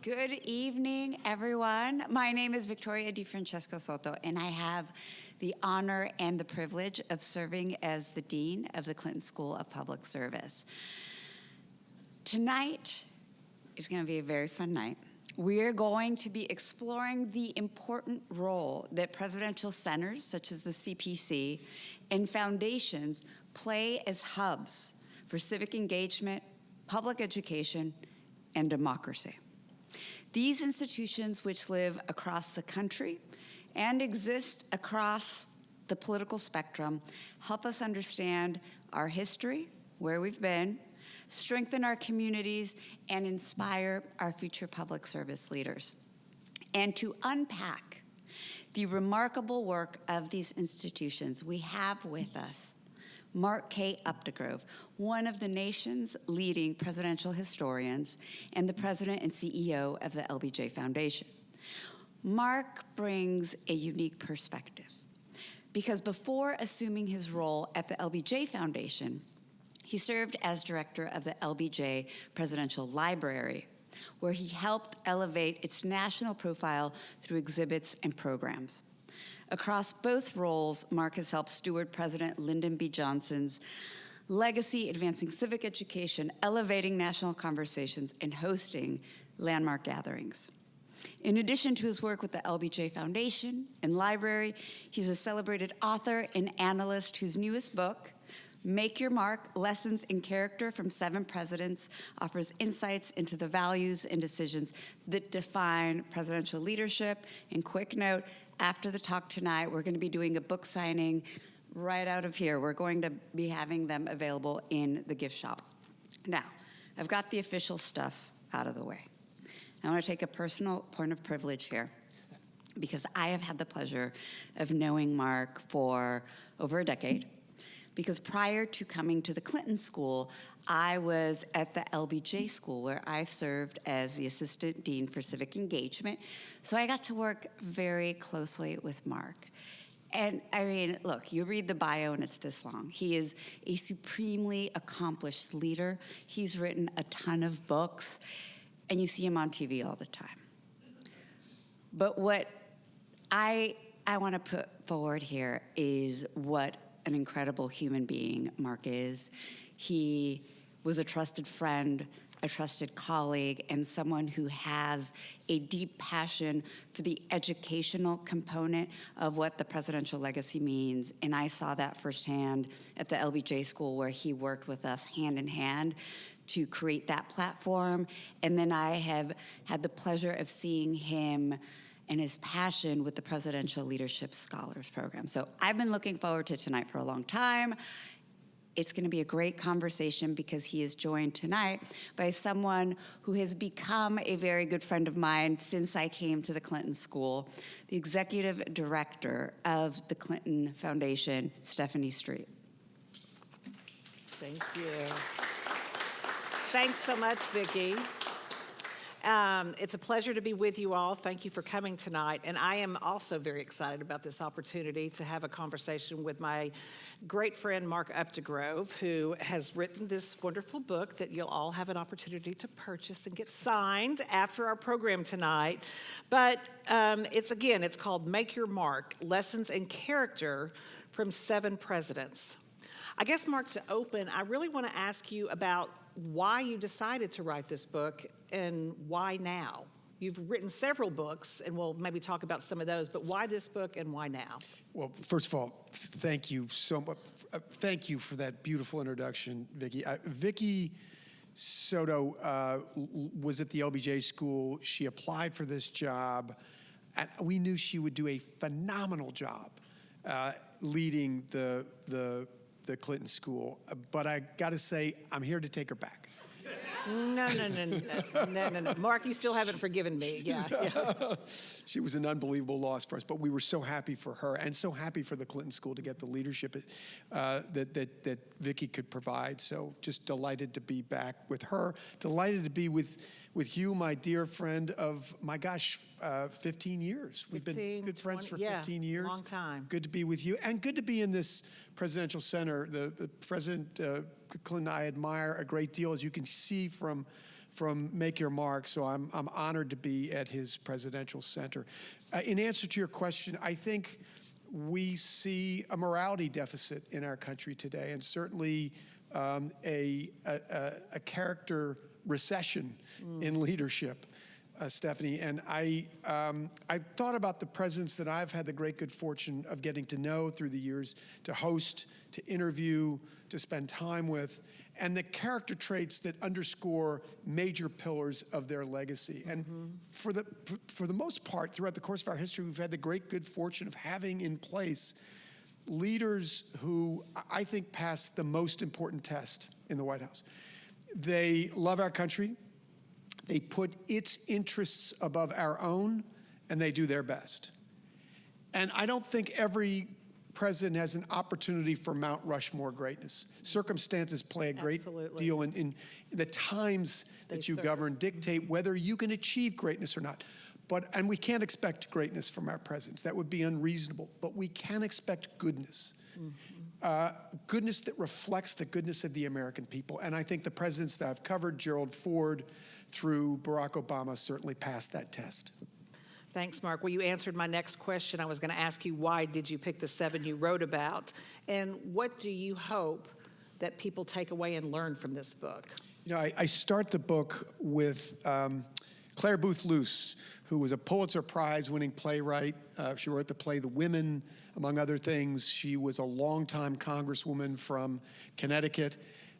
Good evening, everyone. My name is Victoria DiFrancesco Soto, and I have the honor and the privilege of serving as the Dean of the Clinton School of Public Service. Tonight is going to be a very fun night. We're going to be exploring the important role that presidential centers, such as the CPC, and foundations play as hubs for civic engagement, public education, and democracy. These institutions, which live across the country and exist across the political spectrum, help us understand our history, where we've been, strengthen our communities, and inspire our future public service leaders. And to unpack the remarkable work of these institutions, we have with us Mark K. Updegrove, one of the nation's leading presidential historians and the president and CEO of the LBJ Foundation. Mark brings a unique perspective because before assuming his role at the LBJ Foundation, he served as director of the LBJ Presidential Library, where he helped elevate its national profile through exhibits and programs. Across both roles, Mark has helped steward President Lyndon B. Johnson's legacy, advancing civic education, elevating national conversations, and hosting landmark gatherings. In addition to his work with the LBJ Foundation and Library, he's a celebrated author and analyst whose newest book, Make Your Mark, Lessons in Character from 7 Presidents, offers insights into the values and decisions that define presidential leadership. And quick note, after the talk tonight, we're going to be doing a book signing right out of here. We're going to be having them available in the gift shop. Now, I've got the official stuff out of the way. I want to take a personal point of privilege here because I have had the pleasure of knowing Mark for over a decade. Because prior to coming to the Clinton School, I was at the LBJ School where I served as the Assistant Dean for Civic Engagement. So I got to work very closely with Mark. And I mean, look, you read the bio and it's this long. He is a supremely accomplished leader. He's written a ton of books, and you see him on TV all the time. But what I want to put forward here is what an incredible human being Mark is. He was a trusted friend, a trusted colleague, and someone who has a deep passion for the educational component of what the presidential legacy means. And I saw that firsthand at the LBJ School, where he worked with us hand in hand to create that platform. And then I have had the pleasure of seeing him and his passion with the Presidential Leadership Scholars Program. So I've been looking forward to tonight for a long time. It's going to be a great conversation because he is joined tonight by someone who has become a very good friend of mine since I came to the Clinton School, the executive director of the Clinton Foundation, Stephanie Street. Thank you. Thanks so much, Vicki. It's a pleasure to be with you all. Thank you for coming tonight. And I am also very excited about this opportunity to have a conversation with my great friend, Mark Updegrove, who has written this wonderful book that you'll all have an opportunity to purchase and get signed after our program tonight. But it's called Make Your Mark, Lessons in Character from 7 Presidents. I guess, Mark, to open, I really want to ask you about why you decided to write this book and why now? You've written several books, and we'll maybe talk about some of those, but why this book and why now? Well, first of all, thank you so much. Thank you for that beautiful introduction, Vicki. Vicki Soto was at the LBJ School. She applied for this job, and we knew she would do a phenomenal job leading the Clinton School. But I got to say, I'm here to take her back. No. Mark, you still haven't forgiven me. Yeah. She was an unbelievable loss for us, but we were so happy for her and so happy for the Clinton School to get the leadership that Vicki could provide. So just delighted to be back with her. Delighted to be with you, my dear friend of, my gosh, 15 years. We've been good friends for 15 years. Long time. Good to be with you, and good to be in this presidential center. The President Clinton I admire a great deal, as you can see from from Make Your Mark, so I'm honored to be at his presidential center. In answer to your question, I think we see a morality deficit in our country today, and certainly a character recession in leadership, Stephanie. And I thought about the presidents that I've had the great good fortune of getting to know through the years, to host, to interview, to spend time with, and the character traits that underscore major pillars of their legacy. And for the most part, throughout the course of our history, we've had the great good fortune of having in place leaders who I think pass the most important test in the White House. They love our country, they put its interests above our own, and they do their best. And I don't think every president has an opportunity for Mount Rushmore greatness. Circumstances play a great deal in the times that you govern, dictate whether you can achieve greatness or not. And we can't expect greatness from our presidents. That would be unreasonable. But we can expect goodness. Goodness that reflects the goodness of the American people. And I think the presidents that I've covered, Gerald Ford through Barack Obama, certainly passed that test. Thanks, Mark. Well, you answered my next question. I was going to ask you, why did you pick the 7 you wrote about? And what do you hope that people take away and learn from this book? You know, I start the book with Claire Booth Luce, who was a Pulitzer Prize-winning playwright. She wrote the play The Women, among other things. She was a longtime congresswoman from Connecticut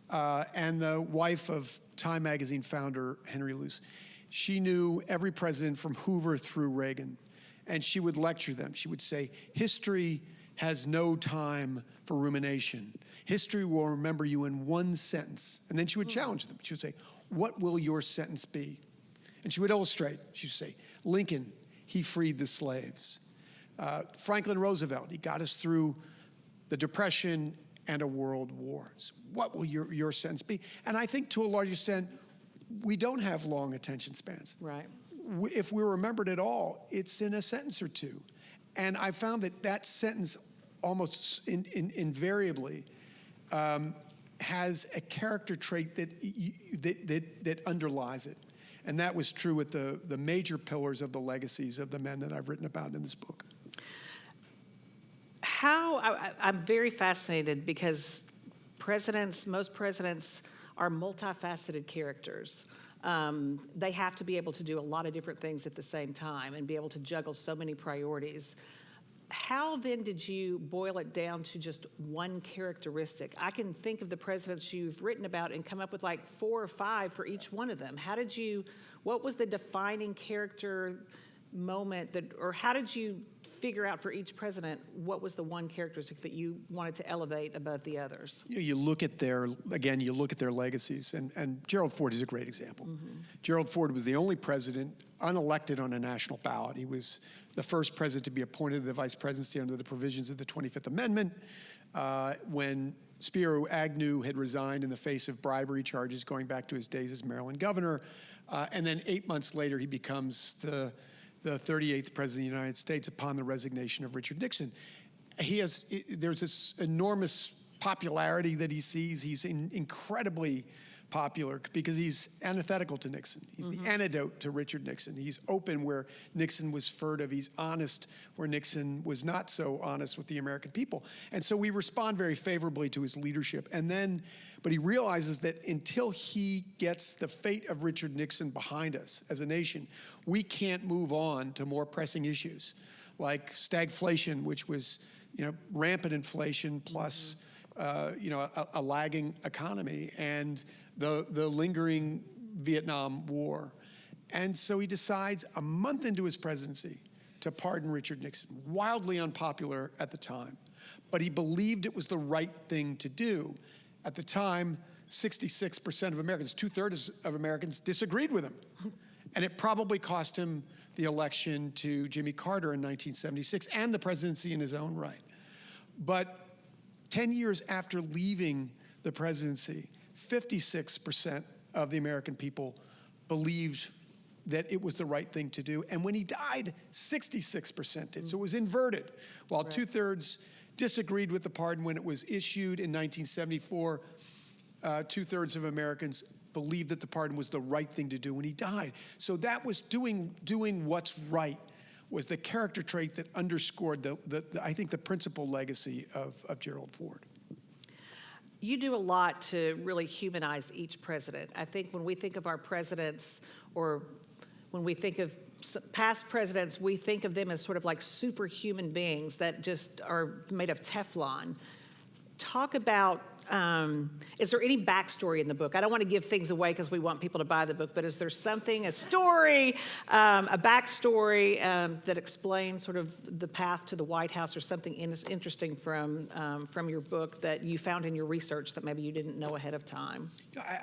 and the wife of Time magazine founder Henry Luce. She knew every president from Hoover through Reagan, and she would lecture them. She would say, history has no time for rumination. History will remember you in one sentence. And then she would challenge them. She would say, what will your sentence be? And she would illustrate. She would say, Lincoln, he freed the slaves. Franklin Roosevelt, he got us through the Depression and a world war. So what will your sentence be? And I think to a large extent, we don't have long attention spans. Right. If we're remembered at all, it's in a sentence or two. And I found that sentence almost invariably has a character trait that underlies it. And that was true with the major pillars of the legacies of the men that I've written about in this book. I'm very fascinated because most presidents are multifaceted characters. They have to be able to do a lot of different things at the same time and be able to juggle so many priorities. How then did you boil it down to just one characteristic? I can think of the presidents you've written about and come up with like 4 or 5 for each one of them. What was the defining character moment or how did you figure out for each president what was the one characteristic that you wanted to elevate above the others? You look at their legacies, and Gerald Ford is a great example. Gerald Ford was the only president unelected on a national ballot. He was the first president to be appointed to the vice presidency under the provisions of the 25th Amendment when Spiro Agnew had resigned in the face of bribery charges going back to his days as Maryland governor. And then 8 months later, he becomes the 38th president of the United States upon the resignation of Richard Nixon. There's this enormous popularity that he sees. He's incredibly popular because he's antithetical to Nixon. He's the antidote to Richard Nixon. He's open where Nixon was furtive. He's honest where Nixon was not so honest with the American people. And so we respond very favorably to his leadership. But he realizes that until he gets the fate of Richard Nixon behind us as a nation, we can't move on to more pressing issues like stagflation, which was, rampant inflation plus a lagging economy, and the lingering Vietnam War. And so he decides a month into his presidency to pardon Richard Nixon, wildly unpopular at the time. But he believed it was the right thing to do. At the time, 66% of Americans, 2/3 of Americans disagreed with him. And it probably cost him the election to Jimmy Carter in 1976 and the presidency in his own right. But 10 years after leaving the presidency, 56% of the American people believed that it was the right thing to do. And when he died, 66% did. So it was inverted. While 2/3 disagreed with the pardon when it was issued in 1974, 2/3 of Americans believed that the pardon was the right thing to do when he died. So that was doing what's right, was the character trait that underscored I think the principal legacy of Gerald Ford. You do a lot to really humanize each president. I think when we think of our presidents, or when we think of past presidents, we think of them as sort of like superhuman beings that just are made of Teflon. Talk about, is there any backstory in the book? I don't want to give things away because we want people to buy the book, but is there something, a story, a backstory that explains sort of the path to the White House, or something interesting from your book that you found in your research that maybe you didn't know ahead of time?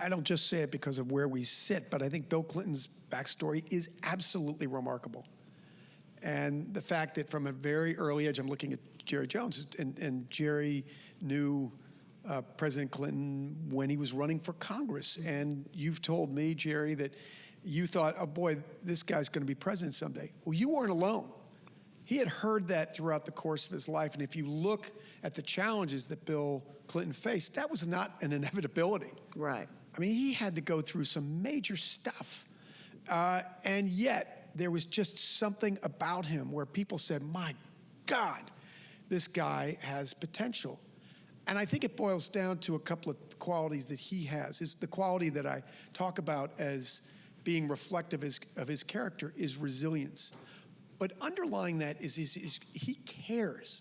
I don't just say it because of where we sit, but I think Bill Clinton's backstory is absolutely remarkable. And the fact that from a very early age, I'm looking at Jerry Jones, and Jerry knew President Clinton when he was running for Congress. And you've told me, Jerry, that you thought, oh boy, this guy's going to be president someday. Well, you weren't alone. He had heard that throughout the course of his life. And if you look at the challenges that Bill Clinton faced, that was not an inevitability. Right. I mean, he had to go through some major stuff. And yet, there was just something about him where people said, my God, this guy has potential. And I think it boils down to a couple of qualities that he has. The quality that I talk about as being reflective of his character is resilience. But underlying that is he cares.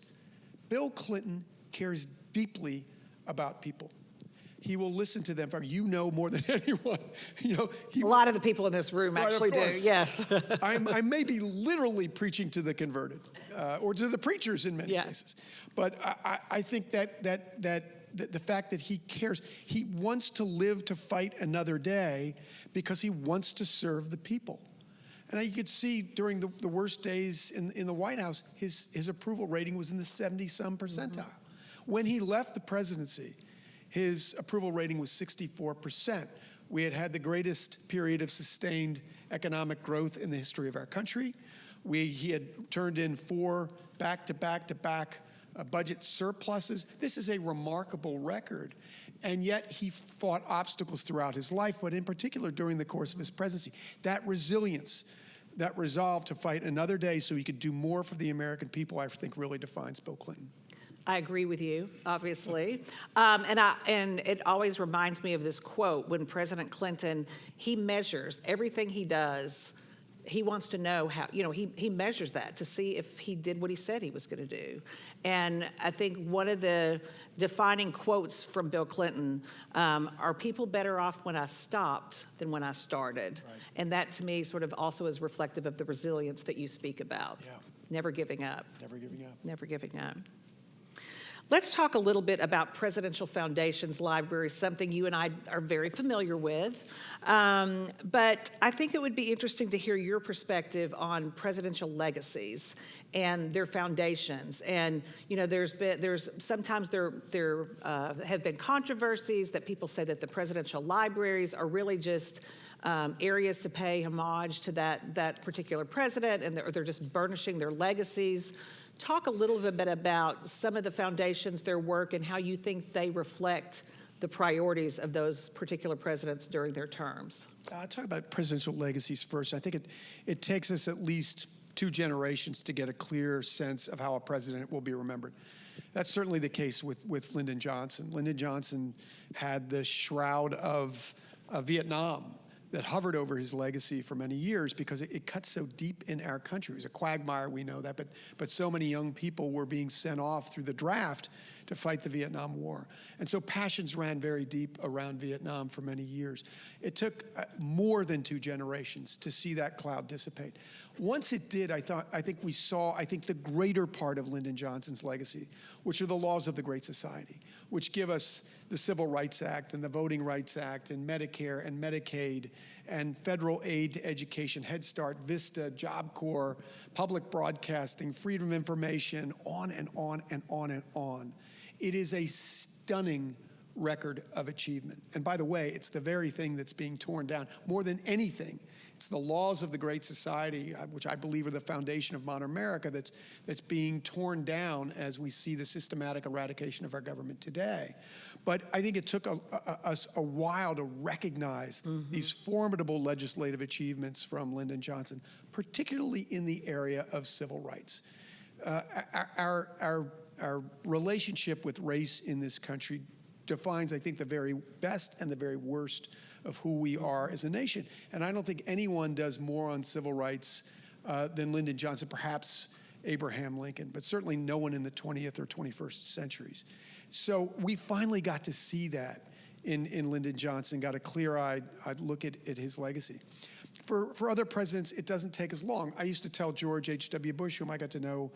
Bill Clinton cares deeply about people. He will listen to them. You know more than anyone. A lot of the people in this room actually do. Yes. I may be literally preaching to the converted, or to the preachers in many cases. But I think that the fact that he cares, he wants to live to fight another day because he wants to serve the people. And you could see during the worst days in the White House, his approval rating was in the 70-some percentile. Mm-hmm. When he left the presidency, his approval rating was 64%. We had the greatest period of sustained economic growth in the history of our country. He had turned in 4 back-to-back-to-back budget surpluses. This is a remarkable record. And yet he fought obstacles throughout his life, but in particular during the course of his presidency. That resilience, that resolve to fight another day so he could do more for the American people, I think really defines Bill Clinton. I agree with you, obviously. And it always reminds me of this quote when President Clinton, he measures everything he does. He wants to know how, he measures that to see if he did what he said he was going to do. And I think one of the defining quotes from Bill Clinton, are people better off when I stopped than when I started? Right. And that to me sort of also is reflective of the resilience that you speak about. Yeah. Never giving up. Never giving up. Never giving up. Let's talk a little bit about Presidential Foundation's library, something you and I are very familiar with. But I think it would be interesting to hear your perspective on presidential legacies and their foundations. And sometimes there have been controversies that people say that the presidential libraries are really just areas to pay homage to that particular president, and they're just burnishing their legacies. Talk a little bit about some of the foundations, their work, and how you think they reflect the priorities of those particular presidents during their terms. I'll talk about presidential legacies first. I think it takes us at least 2 generations to get a clear sense of how a president will be remembered. That's certainly the case with Lyndon Johnson. Lyndon Johnson had the shroud of Vietnam that hovered over his legacy for many years because it cut so deep in our country. It was a quagmire, we know that, but so many young people were being sent off through the draft to fight the Vietnam War. And so passions ran very deep around Vietnam for many years. It took more than 2 generations to see that cloud dissipate. Once it did, I think we saw the greater part of Lyndon Johnson's legacy, which are the laws of the Great Society, which give us the Civil Rights Act and the Voting Rights Act and Medicare and Medicaid and federal aid to education, Head Start, VISTA, Job Corps, public broadcasting, freedom of information, on and on and on and on. It is a stunning record of achievement. And by the way, it's the very thing that's being torn down more than anything It's the laws of the Great Society, which I believe are the foundation of modern America, that's being torn down as we see the systematic eradication of our government today. But I think it took us a while to recognize these formidable legislative achievements from Lyndon Johnson, particularly in the area of civil rights. Our relationship with race in this country defines, I think, the very best and the very worst of who we are as a nation. And I don't think anyone does more on civil rights than Lyndon Johnson, perhaps Abraham Lincoln, but certainly no one in the 20th or 21st centuries. So we finally got to see that in Lyndon Johnson, got a clear-eyed look at his legacy. For other presidents, it doesn't take as long. I used to tell George H.W. Bush, whom I got to know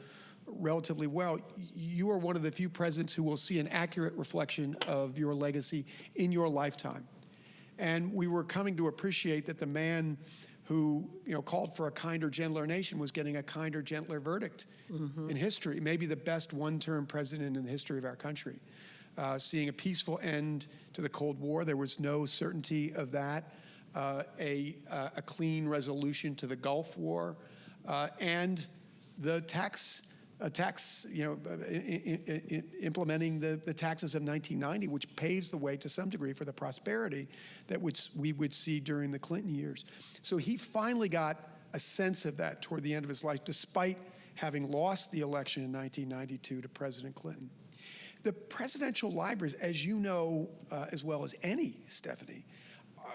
relatively well, you are one of the few presidents who will see an accurate reflection of your legacy in your lifetime. And we were coming to appreciate that the man who called for a kinder, gentler nation was getting a kinder, gentler verdict in history, maybe the best one-term president in the history of our country. Seeing a peaceful end to the Cold War, there was no certainty of that, a clean resolution to the Gulf War, and the implementing the taxes of 1990, which paves the way to some degree for the prosperity that we would see during the Clinton years. So he finally got a sense of that toward the end of his life, despite having lost the election in 1992 to President Clinton. The presidential libraries, as you know as well as any, Stephanie,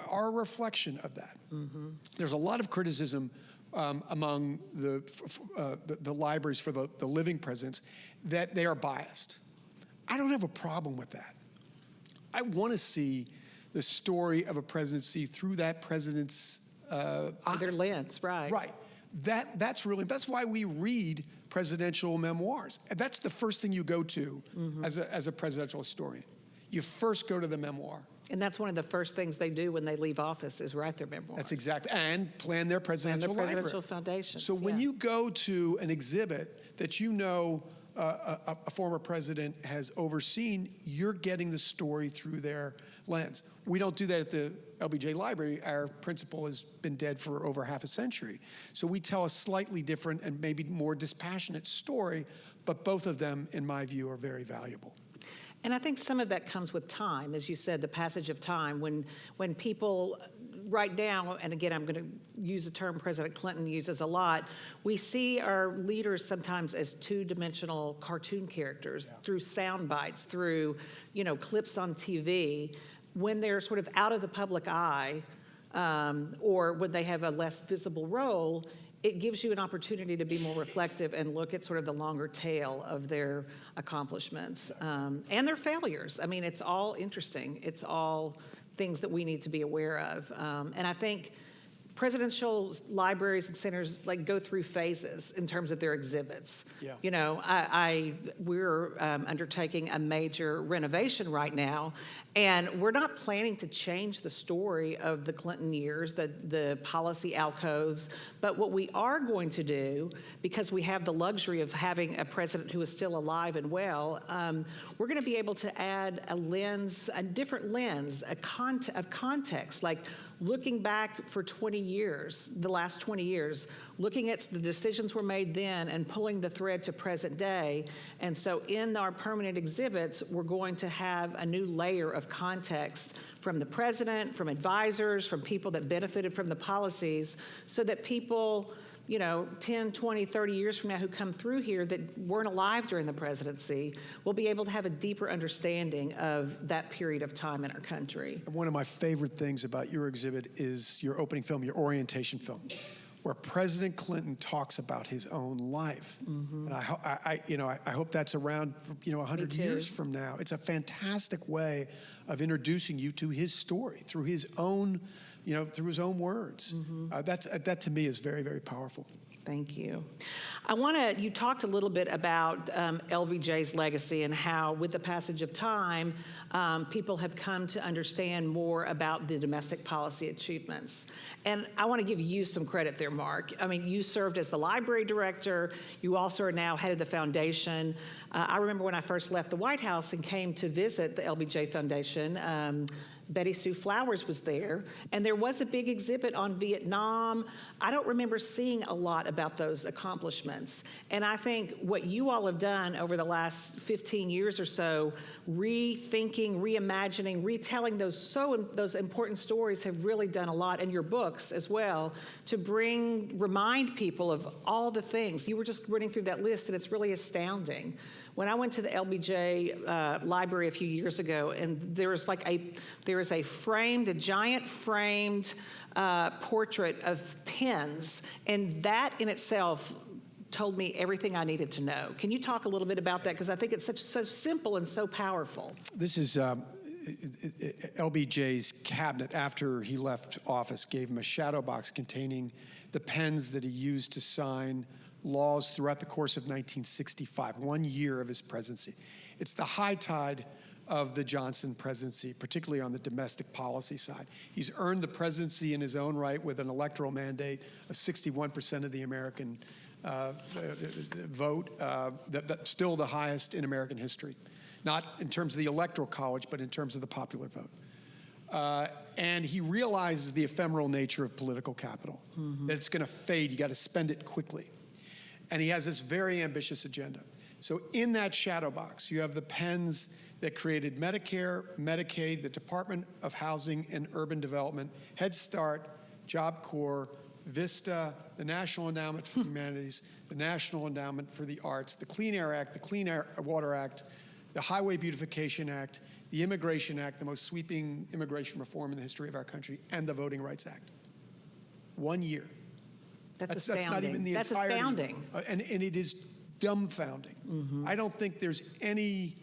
are a reflection of that. There's a lot of criticism among the libraries for the living presidents that they are biased. I don't have a problem with that. I want to see the story of a presidency through that president's eyes. Their lens, right. Right. That's why we read presidential memoirs. And that's the first thing you go to as a presidential historian. You first go to the memoir. And that's one of the first things they do when they leave office is write their memoirs. That's exactly, and plan their presidential library. Presidential foundations. So when you go to an exhibit that a former president has overseen, you're getting the story through their lens. We don't do that at the LBJ Library. Our principal has been dead for over half a century. So we tell a slightly different and maybe more dispassionate story, but both of them, in my view, are very valuable. And I think some of that comes with time, as you said, the passage of time. When people write down, and again, I'm going to use a term President Clinton uses a lot, we see our leaders sometimes as two-dimensional cartoon characters through sound bites, through clips on TV. When they're sort of out of the public eye, or when they have a less visible role, it gives you an opportunity to be more reflective and look at sort of the longer tail of their accomplishments and their failures. I mean, it's all interesting. It's all things that we need to be aware of. And I think presidential libraries and centers go through phases in terms of their exhibits. Yeah. We're undertaking a major renovation right now, and we're not planning to change the story of the Clinton years, the policy alcoves, but what we are going to do, because we have the luxury of having a president who is still alive and well, we're going to be able to add a different lens, of context, like looking back for 20 years, the last 20 years, looking at the decisions were made then and pulling the thread to present day. And so in our permanent exhibits, we're going to have a new layer of context from the president, from advisors, from people that benefited from the policies, so that people 10, 20, 30 years from now who come through here that weren't alive during the presidency will be able to have a deeper understanding of that period of time in our country. One of my favorite things about your exhibit is your opening film, your orientation film, where President Clinton talks about his own life. And I hope that's around 100 years from now. It's a fantastic way of introducing you to his story through his own words. That to me is very, very powerful. Thank you. You talked a little bit about LBJ's legacy and how with the passage of time, people have come to understand more about the domestic policy achievements. And I want to give you some credit there, Mark. I mean, you served as the library director. You also are now head of the foundation. I remember when I first left the White House and came to visit the LBJ Foundation, Betty Sue Flowers was there, and there was a big exhibit on Vietnam. I don't remember seeing a lot about those accomplishments. And I think what you all have done over the last 15 years or so, rethinking, reimagining, retelling those important stories have really done a lot, and your books as well, to remind people of all the things. You were just running through that list, and it's really astounding. When I went to the LBJ library a few years ago, and there is a giant framed portrait of pens, and that in itself told me everything I needed to know. Can you talk a little bit about that? Because I think it's so simple and so powerful. This is LBJ's cabinet, after he left office, gave him a shadow box containing the pens that he used to sign laws throughout the course of 1965, 1 year of his presidency. It's the high tide of the Johnson presidency, particularly on the domestic policy side. He's earned the presidency in his own right with an electoral mandate of 61% of the American vote, that's still the highest in American history. Not in terms of the electoral college, but in terms of the popular vote. And he realizes the ephemeral nature of political capital, that it's going to fade. You got to spend it quickly. And he has this very ambitious agenda. So in that shadow box, you have the pens that created Medicare, Medicaid, the Department of Housing and Urban Development, Head Start, Job Corps, VISTA, the National Endowment for Humanities, the National Endowment for the Arts, the Clean Air Act, the Clean Water Act, the Highway Beautification Act, the Immigration Act, the most sweeping immigration reform in the history of our country, and the Voting Rights Act. 1 year. That's astounding. That's not even the That's entirety. astounding. And it is dumbfounding. I don't think there's any,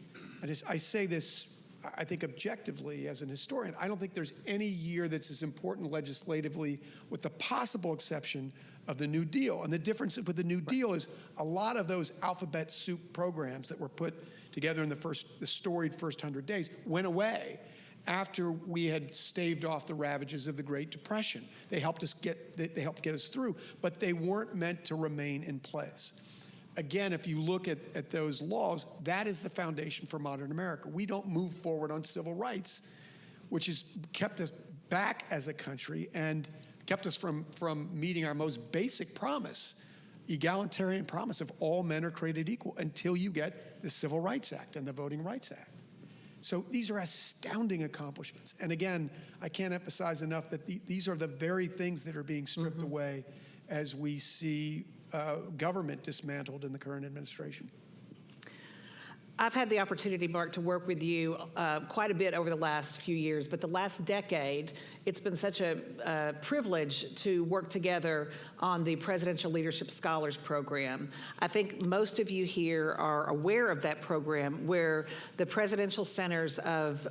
I say this, I think objectively as an historian, I don't think there's any year that's as important legislatively, with the possible exception of the New Deal. And the difference with the New Deal is a lot of those alphabet soup programs that were put together in the storied first 100 days went away after we had staved off the ravages of the Great Depression. They helped get us through, but they weren't meant to remain in place. Again, if you look at those laws, that is the foundation for modern America. We don't move forward on civil rights, which has kept us back as a country and kept us from meeting our most basic promise, egalitarian promise of all men are created equal, until you get the Civil Rights Act and the Voting Rights Act. So these are astounding accomplishments. And again, I can't emphasize enough that these are the very things that are being stripped away as we see government dismantled in the current administration. I've had the opportunity, Mark, to work with you quite a bit over the last few years, but the last decade, it's been such a privilege to work together on the Presidential Leadership Scholars Program. I think most of you here are aware of that program, where the presidential centers of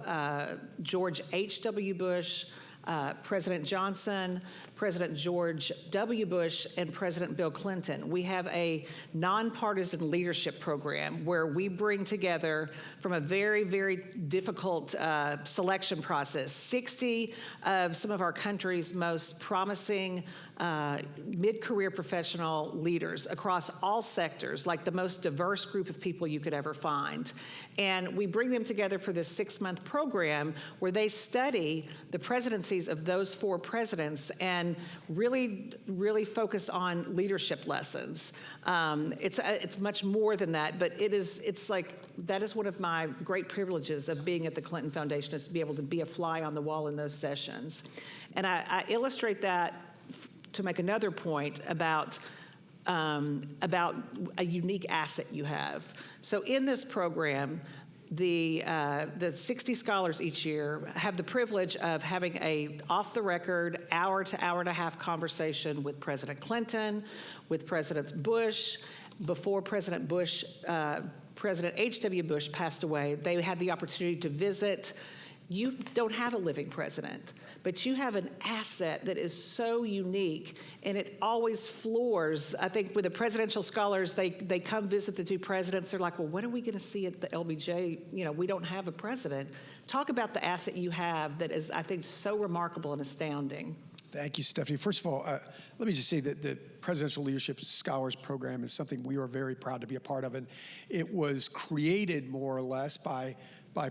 George H.W. Bush, President Johnson, President George W. Bush, and President Bill Clinton. We have a nonpartisan leadership program where we bring together, from a very, very difficult selection process, 60 of some of our country's most promising mid-career professional leaders across all sectors, like the most diverse group of people you could ever find. And we bring them together for this 6-month program where they study the presidencies of those 4 presidents and really, really focus on leadership lessons. It's much more than that, but it's like, that is one of my great privileges of being at the Clinton Foundation, is to be able to be a fly on the wall in those sessions. And I illustrate that to make another point about a unique asset you have. So in this program, the 60 scholars each year have the privilege of having a off-the-record hour to hour and a half conversation with President Clinton, with President Bush. Before President Bush, President H.W. Bush passed away, they had the opportunity to visit. You don't have a living president, but you have an asset that is so unique, and it always floors. I think with the presidential scholars, they come visit the 2 presidents. They're like, well, what are we going to see at the LBJ? You know, we don't have a president. Talk about the asset you have that is, I think, so remarkable and astounding. Thank you, Stephanie. First of all, let me just say that the Presidential Leadership Scholars Program is something we are very proud to be a part of, and it was created more or less by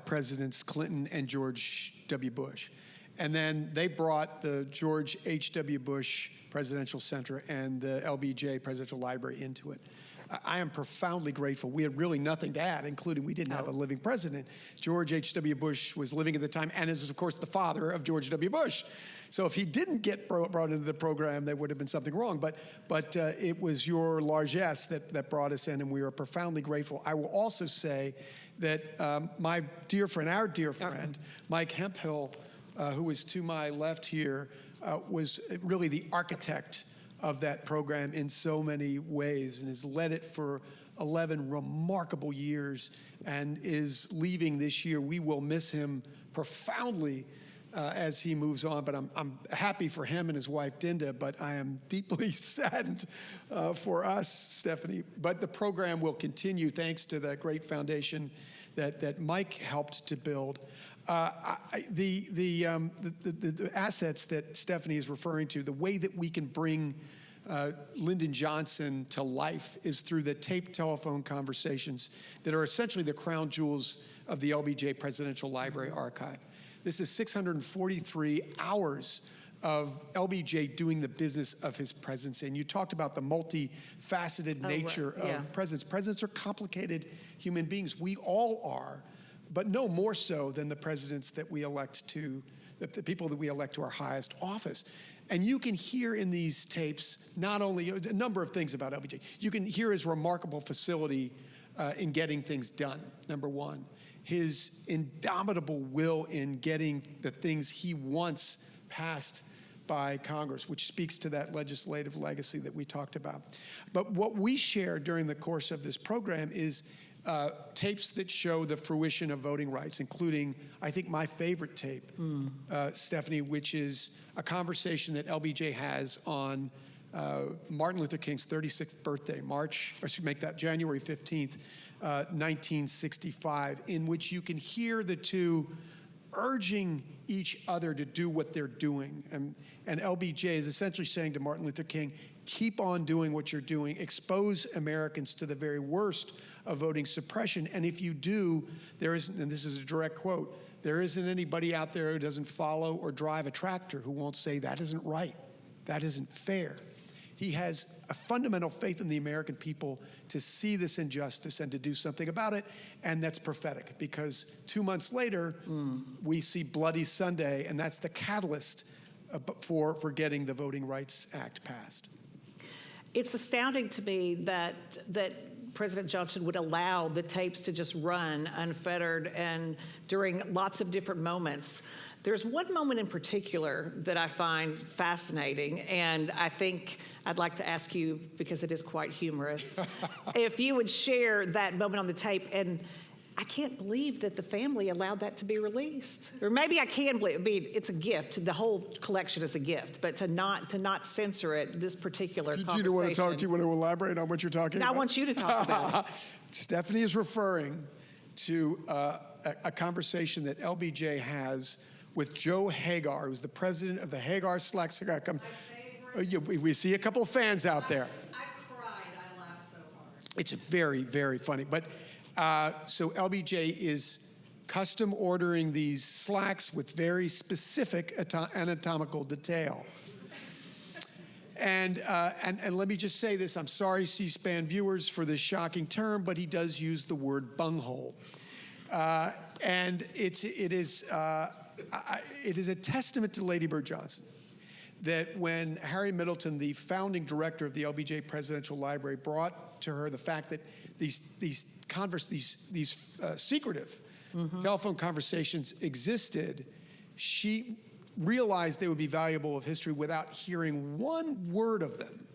Presidents Clinton and George W. Bush. And then they brought the George H.W. Bush Presidential Center and the LBJ Presidential Library into it. I am profoundly grateful. We had really nothing to add, including we didn't have a living president. George H.W. Bush was living at the time and is, of course, the father of George W. Bush. So if he didn't get brought into the program, there would have been something wrong. But it was your largesse that brought us in, and we are profoundly grateful. I will also say that my dear friend, our dear friend, Mike Hemphill, who is to my left here, was really the architect of that program in so many ways and has led it for 11 remarkable years and is leaving this year. We will miss him profoundly as he moves on, but I'm happy for him and his wife, Dinda, but I am deeply saddened for us, Stephanie. But the program will continue thanks to the great foundation that Mike helped to build. The assets that Stephanie is referring to, the way that we can bring Lyndon Johnson to life is through the taped telephone conversations that are essentially the crown jewels of the LBJ Presidential Library Archive. This is 643 hours of LBJ doing the business of his presidency. And you talked about the multifaceted nature of presidents. Presidents are complicated human beings. We all are, but no more so than the presidents that we elect to, the people that we elect to our highest office. And you can hear in these tapes not only a number of things about LBJ. You can hear his remarkable facility in getting things done, number one. His indomitable will in getting the things he wants passed by Congress, which speaks to that legislative legacy that we talked about. But what we share during the course of this program is tapes that show the fruition of voting rights, including, I think, my favorite tape, Stephanie, which is a conversation that LBJ has on Martin Luther King's 36th birthday, January 15th, 1965, in which you can hear the two urging each other to do what they're doing. And LBJ is essentially saying to Martin Luther King, keep on doing what you're doing, expose Americans to the very worst of voting suppression. And if you do, there isn't, and this is a direct quote, there isn't anybody out there who doesn't follow or drive a tractor who won't say that isn't right, that isn't fair. He has a fundamental faith in the American people to see this injustice and to do something about it, and that's prophetic, because 2 months later, we see Bloody Sunday, and that's the catalyst for getting the Voting Rights Act passed. It's astounding to me that President Johnson would allow the tapes to just run unfettered and during lots of different moments. There's one moment in particular that I find fascinating, and I think I'd like to ask you, because it is quite humorous, if you would share that moment on the tape. And I can't believe that the family allowed that to be released. Or maybe I can believe, I mean, it's a gift. The whole collection is a gift, but to not censor it, this particular conversation. Do you want to talk? Do you want to elaborate on what you're talking about? I want you to talk about it. Stephanie is referring to a conversation that LBJ has with Joe Hagar, who's the president of the Hagar Slack. We see a couple of fans out there. I cried. I laughed so hard. It's very, very funny. But so LBJ is custom ordering these slacks with very specific anatomical detail. And let me just say this. I'm sorry, C-SPAN viewers, for this shocking term, but he does use the word bunghole. And it is a testament to Lady Bird Johnson that when Harry Middleton, the founding director of the LBJ Presidential Library, brought to her the fact that these secretive telephone conversations existed, she realized they would be valuable of history without hearing one word of them,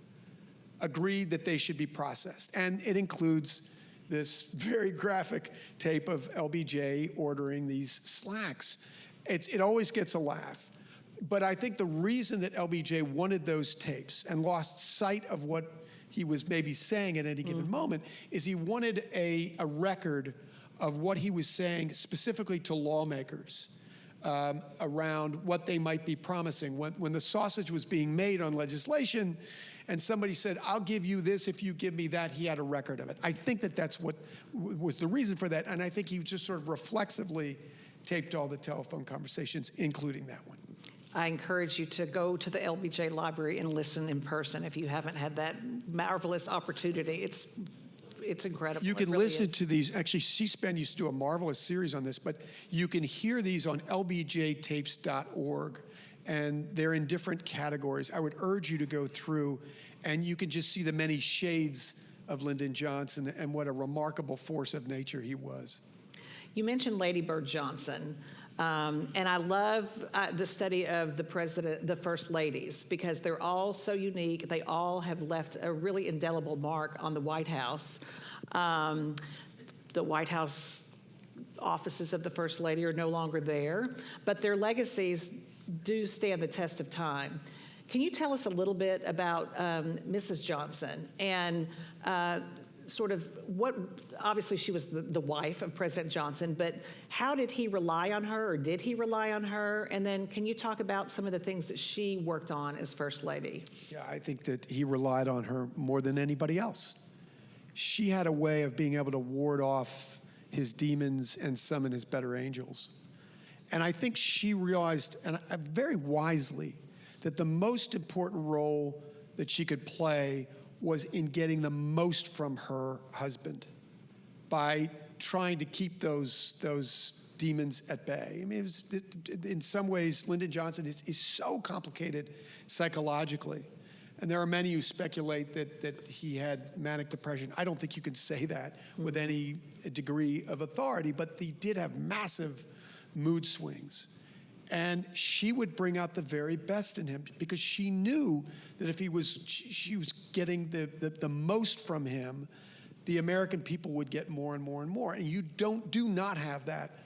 agreed that they should be processed. And it includes this very graphic tape of LBJ ordering these slacks. It always gets a laugh. But I think the reason that LBJ wanted those tapes and lost sight of what he was maybe saying at any given moment is he wanted a record of what he was saying specifically to lawmakers around what they might be promising. When the sausage was being made on legislation, and somebody said, I'll give you this if you give me that, he had a record of it. I think that that's what was the reason for that, and I think he just sort of reflexively taped all the telephone conversations, including that one. I encourage you to go to the LBJ Library and listen in person if you haven't had that marvelous opportunity. It's incredible. You can really listen is. to these. Actually, C-SPAN used to do a marvelous series on this, but you can hear these on lbjtapes.org, and they're in different categories. I would urge you to go through, and you can just see the many shades of Lyndon Johnson and what a remarkable force of nature he was. You mentioned Lady Bird Johnson, and I love the study of the first ladies, because they're all so unique. They all have left a really indelible mark on the White House. The White House offices of the First Lady are no longer there, but their legacies do stand the test of time. Can you tell us a little bit about Mrs. Johnson and sort of what, obviously she was the wife of President Johnson, but how did he rely on her, or did he rely on her? And then can you talk about some of the things that she worked on as First Lady? Yeah, I think that he relied on her more than anybody else. She had a way of being able to ward off his demons and summon his better angels. And I think she realized, and very wisely, that the most important role that she could play was in getting the most from her husband by trying to keep those demons at bay. I mean, in some ways, Lyndon Johnson is so complicated psychologically. And there are many who speculate that he had manic depression. I don't think you can say that with any degree of authority, but he did have massive mood swings. And she would bring out the very best in him, because she knew that if she was getting the most from him, the American people would get more and more and more. And you do not have that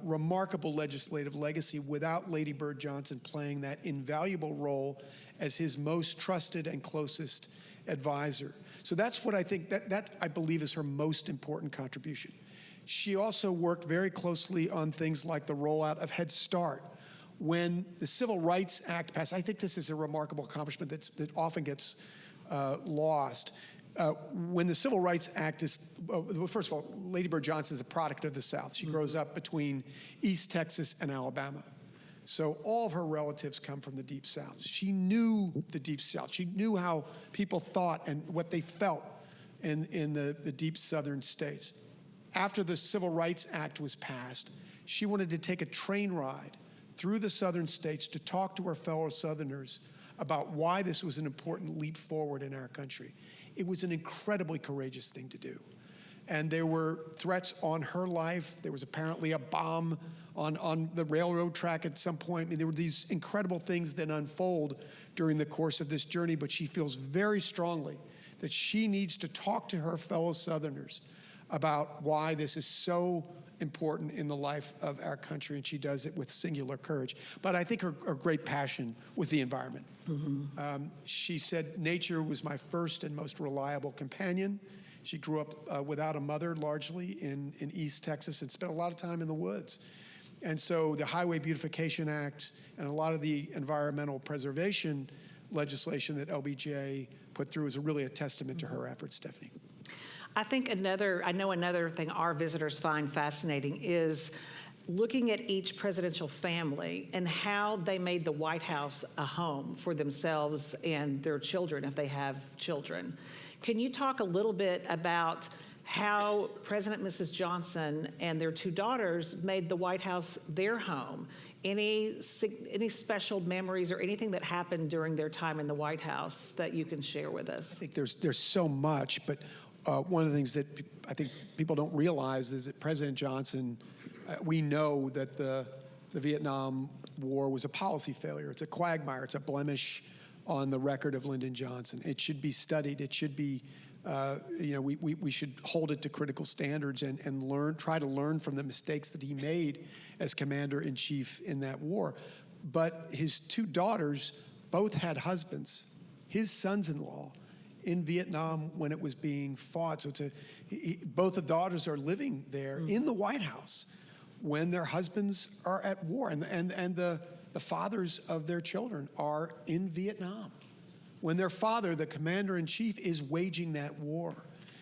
remarkable legislative legacy without Lady Bird Johnson playing that invaluable role as his most trusted and closest advisor. So that's what I think, that I believe is her most important contribution. She also worked very closely on things like the rollout of Head Start. When the Civil Rights Act passed, I think this is a remarkable accomplishment that often gets lost. When the Civil Rights Act is, well, first of all, Lady Bird Johnson is a product of the South. She grows up between East Texas and Alabama. So all of her relatives come from the Deep South. She knew the Deep South. She knew how people thought and what they felt in the deep Southern states. After the Civil Rights Act was passed, she wanted to take a train ride through the Southern states to talk to her fellow Southerners about why this was an important leap forward in our country. It was an incredibly courageous thing to do. And there were threats on her life. There was apparently a bomb on the railroad track at some point. I mean, there were these incredible things that unfold during the course of this journey, but she feels very strongly that she needs to talk to her fellow Southerners about why this is so important in the life of our country, and she does it with singular courage. But I think her great passion was the environment. She said, nature was my first and most reliable companion. She grew up without a mother, largely in East Texas, and spent a lot of time in the woods. And so the Highway Beautification Act and a lot of the environmental preservation legislation that LBJ put through is really a testament to her efforts, Stephanie. I think another thing our visitors find fascinating is looking at each presidential family and how they made the White House a home for themselves and their children, if they have children. Can you talk a little bit about how President and Mrs. Johnson and their two daughters made the White House their home? Any special memories or anything that happened during their time in the White House that you can share with us? I think there's so much, but one of the things that I think people don't realize is that President Johnson, we know that the Vietnam War was a policy failure. It's a quagmire. It's a blemish on the record of Lyndon Johnson. It should be studied. It should be, we should hold it to critical standards and try to learn from the mistakes that he made as commander-in-chief in that war. But his two daughters both had husbands. His sons-in-law in Vietnam when it was being fought. So both the daughters are living there in the White House when their husbands are at war and the fathers of their children are in Vietnam, when their father, the commander-in-chief, is waging that war.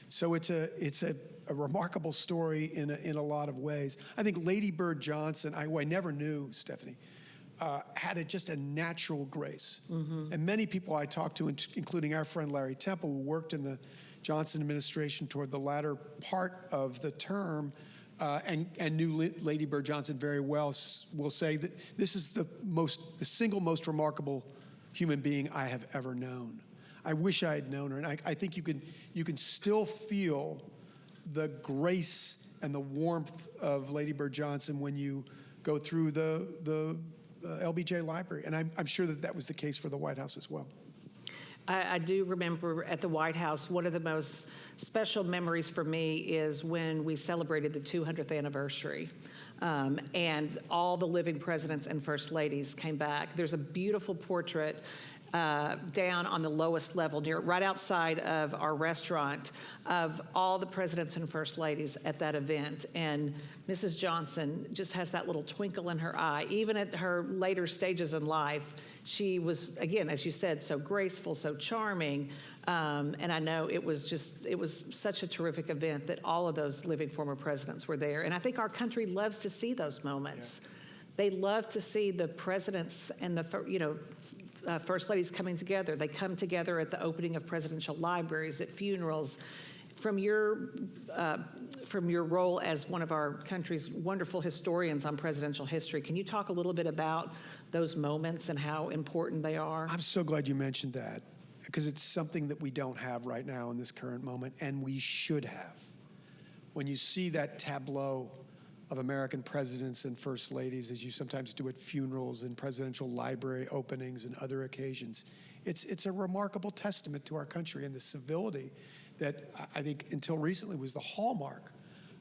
So it's a remarkable story in a lot of ways. I think Lady Bird Johnson, who I never knew, Stephanie, had just a natural grace. And many people I talked to, including our friend Larry Temple, who worked in the Johnson administration toward the latter part of the term, and knew Lady Bird Johnson very well, will say that this is the single most remarkable human being I have ever known. I wish I had known her, and I think you can still feel the grace and the warmth of Lady Bird Johnson when you go through the LBJ library, and I'm sure that was the case for the White House as well. I do remember at the White House, one of the most special memories for me is when we celebrated the 200th anniversary. And all the living presidents and first ladies came back. There's a beautiful portrait down on the lowest level, right outside of our restaurant, of all the presidents and first ladies at that event. And Mrs. Johnson just has that little twinkle in her eye. Even at her later stages in life, she was, again, as you said, so graceful, so charming. And I know it was such a terrific event that all of those living former presidents were there. And I think our country loves to see those moments. Yeah. They love to see the presidents and the, first ladies coming together. They come together at the opening of presidential libraries, at funerals. From your role as one of our country's wonderful historians on presidential history, can you talk a little bit about those moments and how important they are? I'm so glad you mentioned that, because it's something that we don't have right now in this current moment, and we should have. When you see that tableau of American presidents and first ladies, as you sometimes do at funerals and presidential library openings and other occasions, it's a remarkable testament to our country and the civility that I think until recently was the hallmark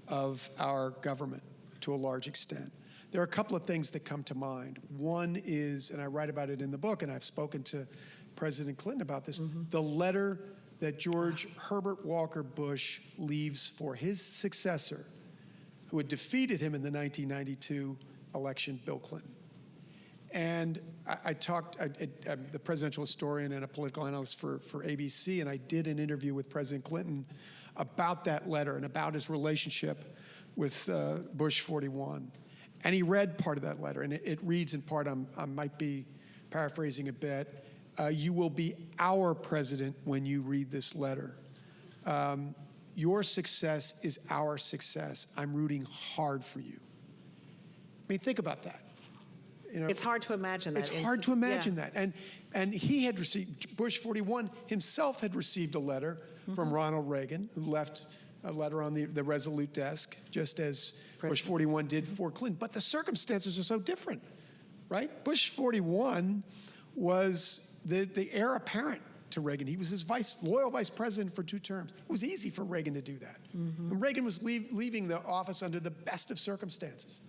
of our government to a large extent. There are a couple of things that come to mind. One is, and I write about it in the book, and I've spoken to President Clinton about this, the letter that George Herbert Walker Bush leaves for his successor, who had defeated him in the 1992 election, Bill Clinton. And I'm the presidential historian and a political analyst for ABC, and I did an interview with President Clinton about that letter and about his relationship with Bush 41. And he read part of that letter, and it reads in part, I might be paraphrasing a bit, you will be our president when you read this letter. Your success is our success. I'm rooting hard for you. I mean, think about that. It's hard to imagine that. It's hard to imagine that. And he had received, Bush 41 himself had received a letter from Ronald Reagan, who left a letter on the Resolute desk, just as Bush 41 did for Clinton. But the circumstances are so different, right? Bush 41 was the heir apparent to Reagan. He was his loyal vice president for 2 terms. It was easy for Reagan to do that. And Reagan was leaving the office under the best of circumstances.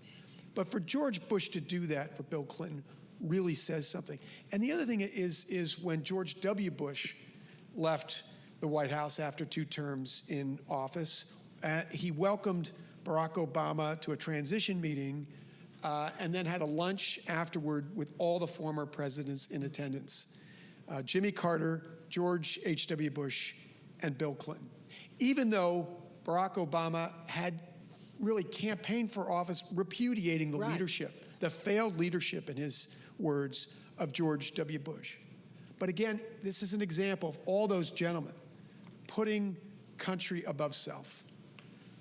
But for George Bush to do that for Bill Clinton really says something. And the other thing is when George W. Bush left the White House after 2 terms in office, he welcomed Barack Obama to a transition meeting and then had a lunch afterward with all the former presidents in attendance. Jimmy Carter, George H.W. Bush, and Bill Clinton. Even though Barack Obama had really campaigned for office repudiating the leadership, the failed leadership, in his words, of George W. Bush. But again, this is an example of all those gentlemen putting country above self.